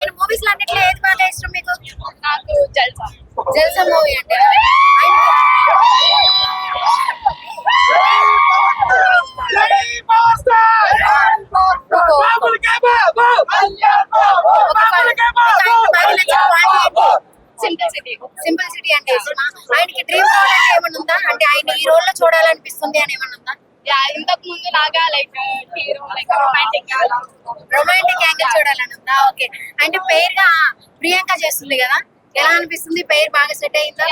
ఆయన మూవీస్ లో అన్నిట్లో ఏది బాగా ఇష్టం మీకు? నాకు జల్సా. జల్సా మూవీ అంటే సింపుల్ సిటీ అంటే ఇష్టమా? ఆయనకి డ్రీమ్ రోల్ అంటే ఏమన్నా ఉందా? అంటే ఆయన ఈ రోల్ లో చూడాలనిపిస్తుంది అని ఏమన్నా ఉందా? ఇంతకు ముందు లాగా like hero like romantic angle చూడాలని ఉందా? ఓకే. అంటే పేరు గా ప్రియాంక చేస్తుంది కదా, ఎలా అనిపిస్తుంది? పేరు బాగా సెట్ అయిందా?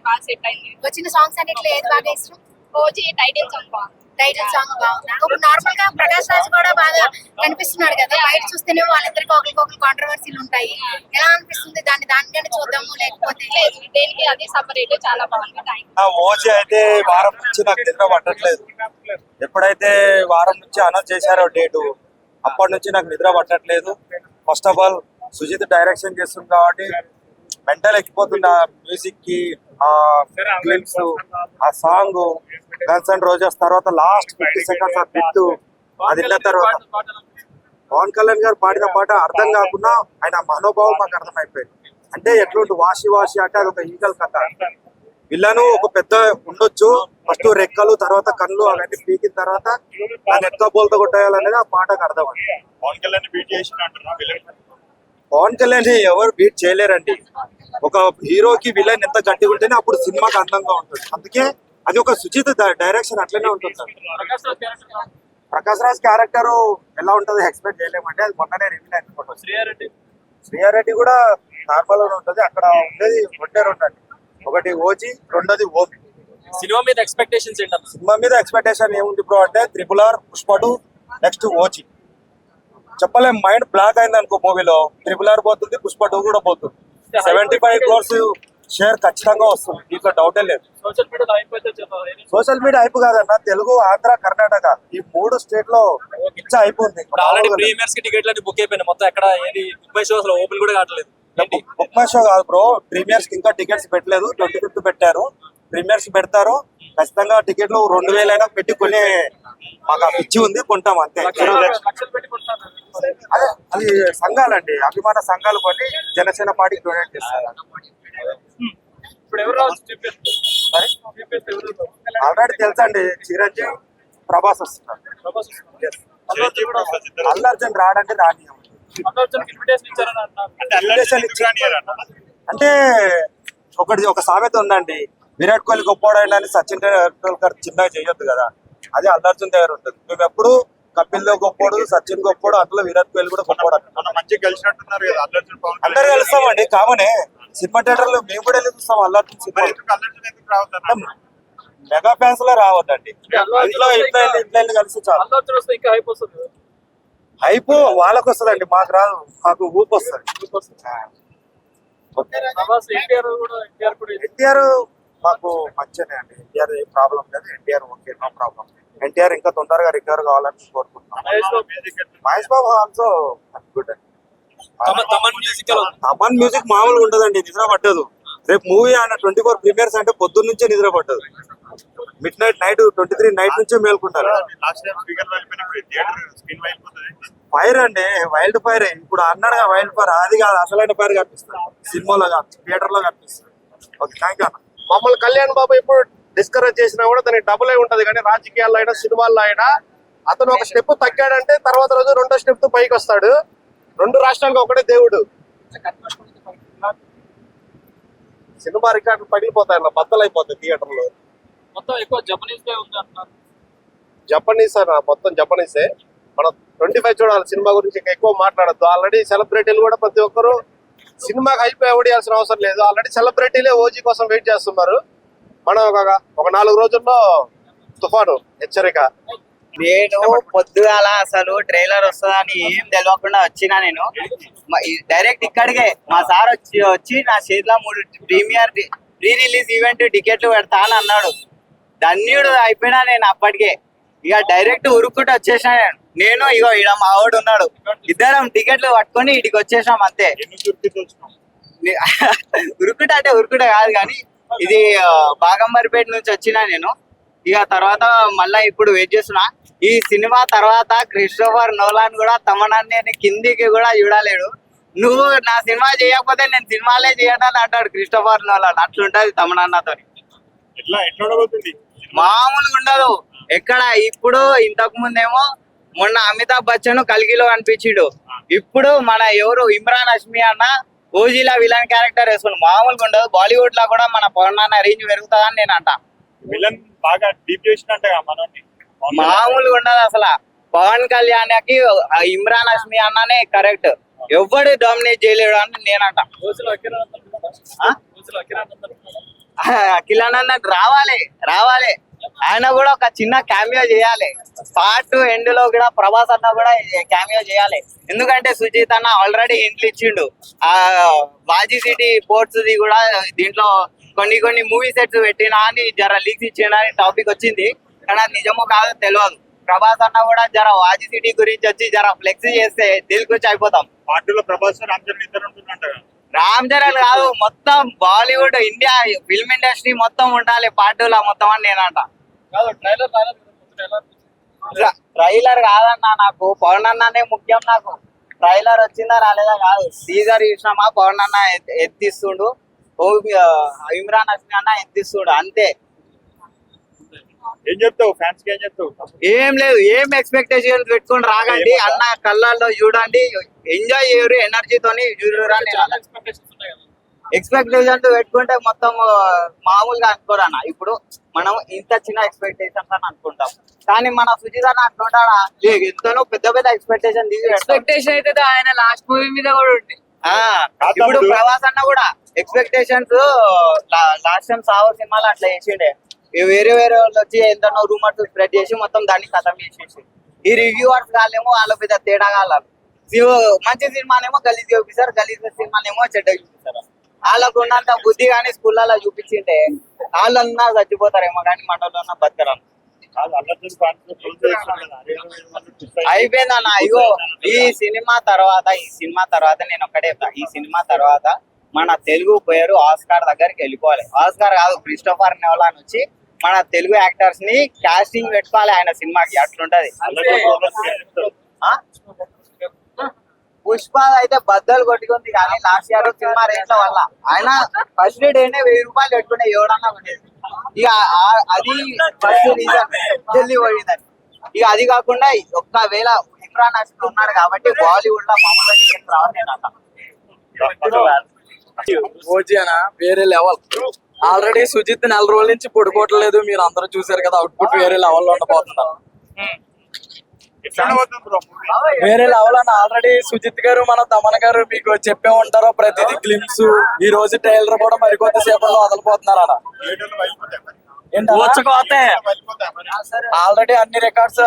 బాగా సెట్ అయింది. వచ్చిన సాంగ్స్ అన్నిట్లో ఏది బాగా ఇష్టం? ఓజీ టైటిల్ సాంగ్ బాగుంది. టైటిల్ సాంగ్ బాగుందా? ఇప్పుడు నార్మల్ గా ప్రకాష్ రాజ్ కూడా బాగా కనిపిస్తున్నాడు కదా, బయట చూస్తేనే వాళ్ళిద్దరికి ఒకరికొకరు కాంట్రవర్సీలు ఉంటాయి. ఎలా అనిపిస్తుంది? దానికనే చూద్దాము లేకపోతే లేదు, దేనికి అది సపరేట్ చాలా బాగుంది. ఓజీ అయితే వారం నుంచి నాకు నిద్ర పట్టట్లేదు. ఎప్పుడైతే వారం నుంచి అనౌన్స్ చేశారో డేటు, అప్పటి నుంచి నాకు నిద్ర పట్టట్లేదు. First of all Sujeeth direction చేస్తుంది కాబట్టి మెంటల్ ఎక్కిపోతుంది. ఆ మ్యూజిక్ కి, ఆ క్లిప్స్, ఆ సాంగ్ గన్స్ అండ్ రోజెస్ తర్వాత లాస్ట్ 50 seconds ఆ బిట్ అది విన్న తర్వాత పవన్ కళ్యాణ్ గారు పాడిన పాట అర్థం కాకుండా ఆయన మనోభావం మాకు అర్థమైపోయింది. అంటే ఎట్లుంటి వాషి వాషి అంటే అది ఒక ఈగల్ కథ. విల్లను ఒక పెద్ద ఉండొచ్చు, ఫస్ట్ రెక్కలు తర్వాత కళ్ళు అవన్నీ పీకిన తర్వాత దాన్ని ఎట్లా బోల్తో కొట్టేయాలనేది ఆ పాటకు అర్థం. పవన్ కళ్యాణ్ బీట్ చేసిన అంటున్నా. పవన్ కళ్యాణ్ ఎవరు బీట్ చేయలేరండి. ఒక హీరోకి విలన్ ఎంత గట్టిగా ఉంటేనే అప్పుడు సినిమాకి అందంగా ఉంటుంది. అందుకే అది ఒక సుచిత డైరెక్షన్ అట్లనే ఉంటుంది. ప్రకాష్ రాజ్ క్యారెక్టర్ ఎలా ఉంటుందో ఎక్స్పెక్ట్ చేయలేమంటే అది మొన్ననే రివీల్ అయిపోతుంది. శ్రీయారెడ్డి కూడా నార్మల్ గా ఉంటుంది. అక్కడ ఉండేది రెండు అండి, ఒకటి ఓజీ, రెండోది ఓపి. సినిమా మీద ఎక్స్పెక్టేషన్స్ ఏంటన్నా? సినిమా మీద ఎక్స్పెక్టేషన్ ఏముంది బ్రో అంటే RRR, పుష్ప 2, నెక్స్ట్ ఓజీ. చెప్పలేం, మైండ్ బ్లాక్ అయింది అనుకో మూవీలో. RRR పోతుంది, పుష్ప 2 కూడా పోతుంది. 75 crores షేర్ ఖచ్చితంగా వస్తుంది, దీంట్లో డౌటే లేదు. సోషల్ మీడియా హైప్ కాదన్న, తెలుగు, ఆంధ్ర, కర్ణాటక ఈ 3 స్టేట్ లో ఇచ్చ అయిపోయింది. ఆల్రెడీ ప్రీమియర్స్ కి టికెట్లు బుక్ అయిపోయినాయి మొత్తం. ఎక్కడ ఏది బుక్ మై షో అసలు ఓపెన్ కూడా కావట్లేదు. బుక్ మై షో కాదు బ్రో, ప్రీమియర్స్ కి ఇంకా టికెట్స్ పెట్టలేదు. 25th పెట్టారు, ప్రీమియర్స్ పెడతారు ఖచ్చితంగా. టికెట్లు 2000 అయినా పెట్టి కొనే మాకు ఆ పిచ్చి ఉంది, కొంటాం అంతే. అదే అది సంఘాలండి, అభిమాన సంఘాలు కొని జనసేన పార్టీకి డొనేట్ చేస్తారు. ఆల్రెడీ తెలుసా అండి, చిరంజీవి, ప్రభాస్ వస్తున్నారు. అల్లు అర్జున్ రాడంటే రాని అంటే ఒక సామెత ఉందండి, విరాట్ కోహ్లీ గొప్పవాడు అని సచిన్ టెండూల్కర్ చిన్నగా చేయొద్దు కదా. అది అల్లు అర్జున్ దగ్గర ఉంటుంది. మేము ఎప్పుడు కపిల్ దేవ్ గొప్పోడు, సచిన్ గొప్పోడు, అందులో విరాట్ కోహ్లీ కూడా గొప్పవాడు. మంచిగా కలిసినట్టున్నారు కదా అల్లు అర్జున్ పవన్ కళ్యాణ్. అందరు కలుస్తామండి, కామనే. సినిమా థియేటర్ లో మేము కూడా వెళ్ళి చూస్తాం అల్లు అర్జున్ సినిమా. ఎందుకు రావద్దు? మెగా ఫ్యాన్స్ లో రావద్దండి, ఇంట్లో కలిసి చాలు. హైప్ వాళ్ళకు వస్తుందండి, మాకు రాదు. మాకు ఊపు వస్తుంది. ఎన్టీఆర్ మాకు మంచిగానే అండి. ఎన్టీఆర్ ఏం ప్రాబ్లం లేదు. NTR okay, no problem. NTR ఇంకా తొందరగా రికవర్ కావాలని కోరుకుంటున్నాం. మహేష్ బాబు ఆల్సో గుడ్ అండి. తమన్ మ్యూజిక్ మామూలుగా ఉంటదండి, నిద్ర పట్టదు. రేపు మూవీ ఆయన 24 ప్రీమియర్స్ అంటే పొద్దున్న నుంచే నిద్ర పట్టదు. మిడ్ నైట్ 23 నైట్ నుంచే మేల్కుంటారు. ఫైర్ అండి, వైల్డ్ ఫైర్. ఇప్పుడు అన్నాడుగా వైల్డ్ ఫైర్, అది కాదు అసలైన ఫైర్ కనిపిస్తుంది సినిమాలో కాదు, థియేటర్ లో కనిపిస్తుంది. ఓకే, థ్యాంక్ యూ అన్న. మమ్మల్ని కళ్యాణ్ బాబు ఎప్పుడు డిస్కరేజ్ చేసినా కూడా దానికి డబుల్ అయి ఉంటది. కానీ రాజకీయాల్లో అయినా సినిమాల్లో అయినా అతను ఒక స్టెప్ తగ్గాడంటే తర్వాత రోజు 2వ స్టెప్ తో పైకి వస్తాడు. 2 రాష్ట్రాలకు ఒకటే దేవుడు. సినిమా రికార్డులు పగిలిపోతాయి అన్న, బద్దలైపోతాయి థియేటర్ లో. మొత్తం ఎక్కువ జపనీస్ ఉంది అంటున్నారు. జపనీస్ అన్న, మొత్తం జపనీసే. మనం 25 చూడాలి సినిమా గురించి, ఇంకా ఎక్కువ మాట్లాడద్దు. ఆల్రెడీ సెలబ్రిటీలు కూడా ప్రతి ఒక్కరు సినిమాకి అయిపోయి ఓడియాల్సిన అవసరం లేదు. ఆల్రెడీ సెలబ్రిటీలే ఓజీ కోసం వెయిట్ చేస్తున్నారు. మనం ఒక 4 రోజుల్లో తుఫాను హెచ్చరిక. నేను పొద్దుగాల అసలు ట్రైలర్ వస్తుందని ఏం తెలియకుండా వచ్చినా. నేను డైరెక్ట్ ఇక్కడికే మా సార్ వచ్చి నా చేతిలో 3 ప్రీ రిలీజ్ ఈవెంట్ టికెట్లు పెడతా అని అన్నాడు. ధన్యుడు అయిపోయినా నేను అప్పటికే. ఇక డైరెక్ట్ ఉరుక్కుంటూ వచ్చేసిన నేను. ఇగో ఈడ మా ఆవిడ ఉన్నాడు, ఇద్దరం టికెట్లు పట్టుకొని ఇటుకి వచ్చేసాం అంతే. ఉరుకుట అంటే ఉరుకుట కాదు కానీ ఇది బాగంబరిపేట నుంచి వచ్చినా నేను. ఇక తర్వాత మళ్ళా ఇప్పుడు వెయిట్ చేస్తున్నా. ఈ సినిమా తర్వాత క్రిస్టోఫర్ నోలాన్ కూడా తమనన్నే కిందికి కూడా చూడలేడు. నువ్వు నా సినిమా చేయకపోతే నేను సినిమాలే చేయడానికి అంటాడు క్రిస్టోఫర్ నోలాన్. అట్లుంటది తమనన్నతో. ఎట్లా ఉండబోతుంది? మామూలుగా ఉండదు. ఎక్కడ ఇప్పుడు ఇంతకు ముందేమో మొన్న అమితాబ్ బచ్చన్ కల్గిలో అనిపించిండు. ఇప్పుడు మన ఎవరు ఇమ్రాన్ హష్మి అన్న ఓజీలా విలన్ క్యారెక్టర్ వేసుకుని మామూలుగా ఉండదు. బాలీవుడ్ లో కూడా మన పవన్ అన్న రేంజ్ పెరుగుతుందని నేను అంట. విలన్ బాగా డీప్ చేసినట్టుగా మనల్ని. మామూలుగా ఉండదు అసలు. పవన్ కళ్యాణ్కి ఇమ్రాన్ హష్మి అన్ననే కరెక్ట్. ఎవడు డామినేట్ చేయలేడు అని నేనంట. అఖిల్ అన్న రావాలి. ఆయన కూడా ఒక చిన్న క్యామియో చేయాలి. పార్ట్ ఎండ్ లో కూడా ప్రభాస్ అన్న కూడా క్యామియో చేయాలి. ఎందుకంటే సుజిత్ అన్న ఆల్రెడీ ఇంట్లో ఇచ్చిండు. ఆ బాజీ సిటీ పోర్ట్స్ ది కూడా దీంట్లో కొన్ని మూవీ సెట్స్ పెట్టినా అని జర లీక్స్ ఇచ్చిండు అని టాపిక్ వచ్చింది. కానీ అది నిజమో కాదో తెలియదు. ప్రభాస్ అన్న కూడా జర వాజీ సిటీ గురించి వచ్చి జర ఫ్లెక్స్ చేస్తే దిల్ కూర్చి అయిపోతాం. పార్టీలో ప్రభాస్ రామ్ చరణ్ ఇద్దరు ఉంటున్నట్టుగా. రామ్ చరణ్ కాదు, మొత్తం బాలీవుడ్ ఇండియా ఫిల్మ్ ఇండస్ట్రీ మొత్తం ఉండాలి పార్టీలో మొత్తం అని నేనంట. ట్రైలర్ కాదన్నా, నాకు పవన్ అన్ననే ముఖ్యం. నాకు ట్రైలర్ వచ్చిందా రాలేదా కాదు, టీజర్ చూసినామా పవన్ అన్న ఎత్తిస్తుండు, ఇమ్రాన్ హష్మి అన్న ఎత్తిస్తుండు, అంతే. ఏం చెప్తావు ఫ్యాన్స్ కి? ఏం చెప్తావు? ఏం లేదు, ఏం ఎక్స్పెక్టేషన్స్ పెట్టుకొని రాగండి అన్న, కళ్ళల్లో చూడండి, ఎంజాయ్ చేయరు, ఎనర్జీతోని చూడరా. ఎక్స్పెక్టేషన్స్ పెట్టుకుంటే మొత్తం మామూలుగా అనుకోరన్న. ఇప్పుడు మనం ఇంత చిన్న ఎక్స్పెక్టేషన్స్ అని అనుకుంటాం, కానీ మన సుజిత్ అన్న అనుకుంటాడా ఎంతనో పెద్ద ఎక్స్పెక్టేషన్ అయితే ఆయన లాస్ట్ మూవీ మీద కూడా ఉంది. ఇప్పుడు ప్రభాస్ అన్న కూడా ఎక్స్పెక్టేషన్స్ లాస్ట్ టైం సావో సినిమాలో అట్లా చేసిండే. వేరే వాళ్ళు వచ్చి ఎంతనో రూమర్స్ స్ప్రెడ్ చేసి మొత్తం దాన్ని ఖతం చేసేసి, ఈ రివ్యూవర్స్ కాలేమో వాళ్ళ పెద్ద తేడా కాలేదు. మంచి సినిమానేమో గలీజ్ చూపిస్తారు, గలీజ్ సినిమానేమో చెడ్డ చూపిస్తారు. వాళ్ళకు ఉన్నంత బుద్ధి కానీ స్కూళ్ళలో చూపించింటే వాళ్ళన్నా చచ్చిపోతారేమో కానీ మనలో బతకరా. అయిపోయిందన్న. ఇగో ఈ సినిమా తర్వాత నేను ఒక్కటే చెప్తా, ఈ సినిమా తర్వాత మన తెలుగు పేరు ఆస్కార్ దగ్గరికి వెళ్ళిపోవాలి. ఆస్కార్ కాదు, క్రిస్టోఫర్ నోలాన్ వచ్చి మన తెలుగు యాక్టర్స్ ని కాస్టింగ్ పెట్టుకోవాలి ఆయన సినిమాకి. అట్లుంటది. పుష్ప అయితే బద్దలు కొట్టుకుంది, కానీ లాస్ట్ ఇయర్ సినిమా రేట్ల వల్ల ఆయన ఫస్ట్ డేనే 1000 రూపాయలు పెట్టుకుంటే ఎవడన్నా ఉండేది. ఇక అది ఫస్ట్ రీజన్ జల్దీ పోయిందని. ఇక అది కాకుండా ఒక్కవేళ ఇమ్రాన్ హష్మి ఉన్నాడు కాబట్టి బాలీవుడ్ లో మామూలుగా రావాలి. ఓజీ అన్న వేరే లెవెల్. ఆల్రెడీ సుజిత్ 4 రోజుల నుంచి పడుకోవట్లేదు, మీరు అందరూ చూసారు కదా. అవుట్పుట్ వేరే లెవెల్ లో ఉండబోతున్నారు. వేరే లెవెల్ అన్న. ఆల్రెడీ సుజిత్ గారు మన తమన్ గారు మీకు చెప్పే ఉంటారో ప్రతిదీ గ్లిమ్స్. ఈ రోజు ట్రైలర్ కూడా మరికొద్ది సేపట్లో వదలపోతున్నారు అన్న. ఆల్రెడీ అన్ని రికార్డ్స్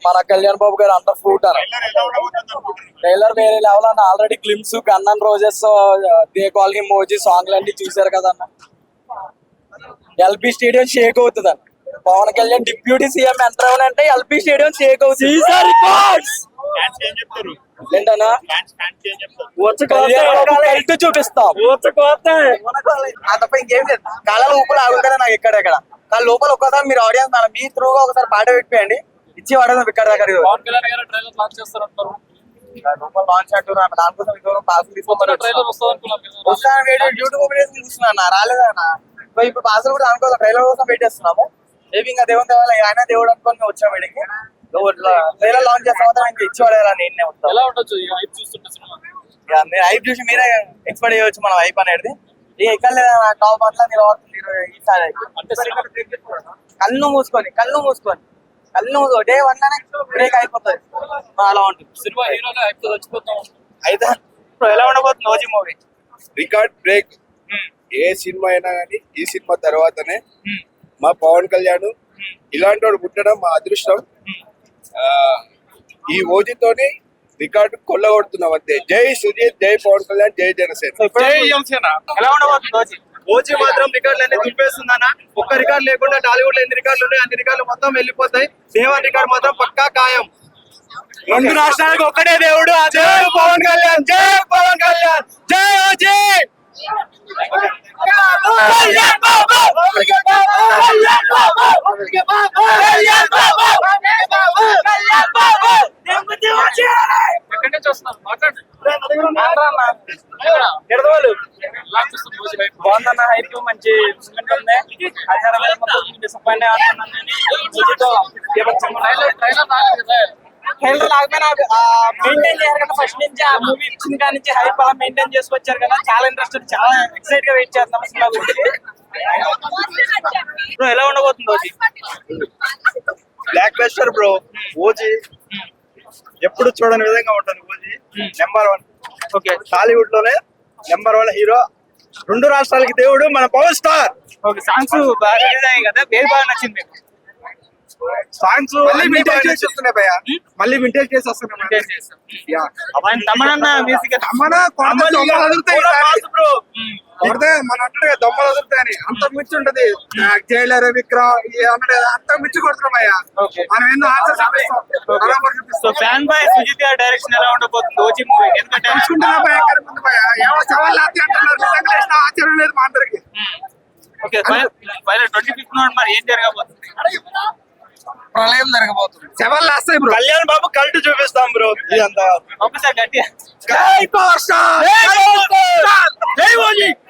మన కళ్యాణ్ బాబు గారు అండర్ ఫ్రూట్ అన్న. ట్రైలర్ వేరే లెవెల్ అన్న. Already glimpse, gun roses, they call him OG సాంగ్లు అన్ని చూసారు కదా అన్న. ఎల్బీ స్టేడియం షేక్ అవుతుంది అన్న. Pawan Kalyan deputy CM enter అవునంటే ఎల్బీ స్టేడియం షేక్ అవుతుంది. ఏంటన్నా చూపిస్తాం తప్ప ఇంకేం లేదు. కళల ఊపులు ఆగుతానే నాకు ఎక్కడెక్కడ. కానీ లోపల ఒక్కసారి మీరు ఆడియన్స్ మీ త్రూగా ఒకసారి పాట పెట్టిపోయండి, ఇచ్చి వాడదాం ఇక్కడ దగ్గర. లాంచ్ అంటున్నారు, దానికోసం పాసులు తీసుకుంటారు. యూట్యూబ్ చూస్తున్నా రాలేదన్నా. ఇప్పుడు పాసులు కూడా అనుకోవాలి, ట్రైలర్ కోసం పెట్టేస్తున్నాము. మేబీ ఇంకా దేవుని దేవాల ఆయన దేవుడు అనుకోని వచ్చాం వీడికి. ట్రైలర్ లాంచ్ చేస్తా ఇంకా ఇచ్చి వాడేలా నేనే వస్తాను. హైప్ చూసి మీరే ఎక్స్పెక్ట్ చేయవచ్చు మనం హైప్ అనేది. ఇక ఎక్కడ లేదా టాప్ అట్లా నిలబడుతుంది ఈసారి. కళ్ళు మూసుకొని డే 1 లోనే బ్రేక్ అయిపోతుంది. అలా ఉంటుంది సినిమా. హీరోలో వచ్చిపోతాం అయితే ఎలా ఉండబోతుంది ఓజీ మూవీ? Record break. ఏ సినిమా అయినా కానీ ఈ సినిమా తర్వాతనే మా పవన్ కళ్యాణ్ ఇలాంటి వాడు పుట్టడం మా అదృష్టం. ఈ ఓజీతోని రికార్డు కొల్లగొడుతున్నాం అంతే. జై సుజిత్, జై పవన్ కళ్యాణ్, జై జనసేన. ఎలా ఉండబోతుంది ఓజీ మాత్రం రికార్డులు దులిపేస్తుందన్న. ఒక్క రికార్డు లేకుండా టాలీవుడ్ లో ఎన్ని రికార్డులు ఉన్నాయి అన్ని రికార్డులు మొత్తం వెళ్ళిపోతాయి. దేవన్ రికార్డు మాత్రం పక్కా ఖాయం. 2 రాష్ట్రాలకు ఒక్కడే దేవుడు, ఆ దేవుడు పవన్ కళ్యాణ్. జై పవన్ కళ్యాణ్, జై ఓజీ. ఎక్కడి నుంచి వస్తున్నారు మాట్లాడండి. ఎడదవాళ్ళు బాగుందన్న హైప్ మంచి మూమెంట్ ఉంది. అధికార డిసప్పాయింట్ అవుతున్నాను కానీ సుజితో ట్రైలర్ లాగానే మెయింటైన్ చేశారు కదా ఫస్ట్ నుంచి. ఆ మూవీ ఇచ్చిన కాడి నుంచి హైప్ అలా మెయింటైన్ చేసుకొచ్చారు కదా. చాలా ఇంట్రెస్టెడ్, చాలా ఎక్సైట్ గా వెయిట్ చేస్తున్నాం సినిమా గురించి. బ్రో ఎలా ఉండబోతుంది OG? Block buster bro. OG ఎప్పుడు చూడని విధంగా ఉంటుంది. OG number 1. ఓకే, టాలీవుడ్ లోనే నెంబర్ 1 హీరో. 2 రాష్ట్రాలకి దేవుడు మన పవర్ స్టార్. ఓకే. సాంగ్స్ బాగా రిలీజ్ అయ్యాయి కదా, ఏది బాగా నచ్చింది మీకు? సాంగ్స్ మళ్ళీ vintage taste వస్తున్నాయి భయ్యా. మళ్ళీ వింటేజ్ టేస్ట్ వస్తున్నాయి. తమనన్న మ్యూజిక్ మన కొడితే దొమ్మలు వదులుతాయి మన అంటే దొమ్మలు వదులుతాయని అంత మిర్చి ఉంటది. జైలర్ విక్రమ్ అన్నట్టు అంత మిర్చి కొడుతున్నామయ్యా. మనం ఎన్నో answers so fan boy Sujeeth గారి డైరెక్షన్ ఎలా ఉండబోతుంది ఓజీ మూవీ? ఎందుకంటే ఏమో సవాళ్ళు అంటున్నారు. నిజంగా చేసిన ఆశ్చర్యం లేదు మా అందరికి. ఓకే, 25th మరి ఏం జరగబోతుంది? ప్రళయం జరగబోతుంది. సవాళ్ళు వస్తాయి బ్రో. కళ్యాణ్ బాబు కల్ట్ చూపిస్తాం బ్రో. ఇదంతా ఒకసారి గట్టిగా జై పవర్ స్టార్. జై ఓజీ.